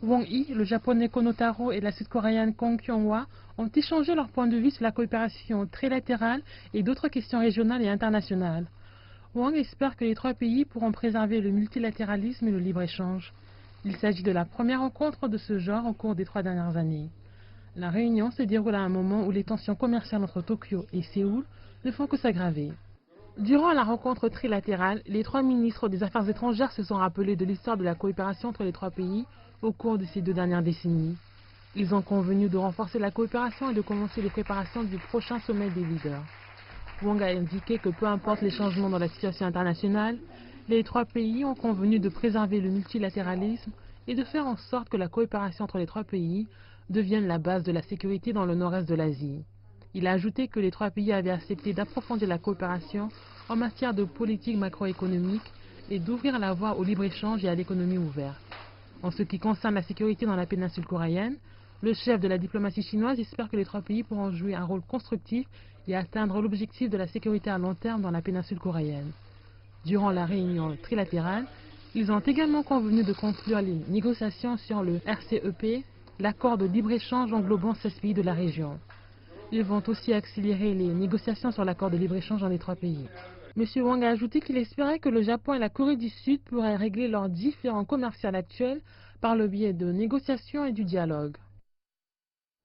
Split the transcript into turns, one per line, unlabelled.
Wang Yi, le japonais Kono Taro et la sud-coréenne Kong Kyung-hwa ont échangé leur point de vue sur la coopération trilatérale et d'autres questions régionales et internationales. Wang espère que les trois pays pourront préserver le multilatéralisme et le libre-échange. Il s'agit de la première rencontre de ce genre au cours des 3 dernières années. La réunion se déroule à un moment où les tensions commerciales entre Tokyo et Séoul ne font que s'aggraver. Durant la rencontre trilatérale, les 3 ministres des Affaires étrangères se sont rappelés de l'histoire de la coopération entre les 3 pays au cours de ces 2 dernières décennies. Ils ont convenu de renforcer la coopération et de commencer les préparations du prochain sommet des leaders. Wang a indiqué que peu importe les changements dans la situation internationale, les 3 pays ont convenu de préserver le multilatéralisme et de faire en sorte que la coopération entre les 3 pays devienne la base de la sécurité dans le nord-est de l'Asie. Il a ajouté que les 3 pays avaient accepté d'approfondir la coopération en matière de politique macroéconomique et d'ouvrir la voie au libre-échange et à l'économie ouverte. En ce qui concerne la sécurité dans la péninsule coréenne, le chef de la diplomatie chinoise espère que les 3 pays pourront jouer un rôle constructif et atteindre l'objectif de la sécurité à long terme dans la péninsule coréenne. Durant la réunion trilatérale, ils ont également convenu de conclure les négociations sur le RCEP, l'accord de libre-échange englobant 16 pays de la région. Ils vont aussi accélérer les négociations sur l'accord de libre-échange dans les 3 pays. M. Wang a ajouté qu'il espérait que le Japon et la Corée du Sud pourraient régler leurs différends commerciaux actuels par le biais de négociations et du dialogue.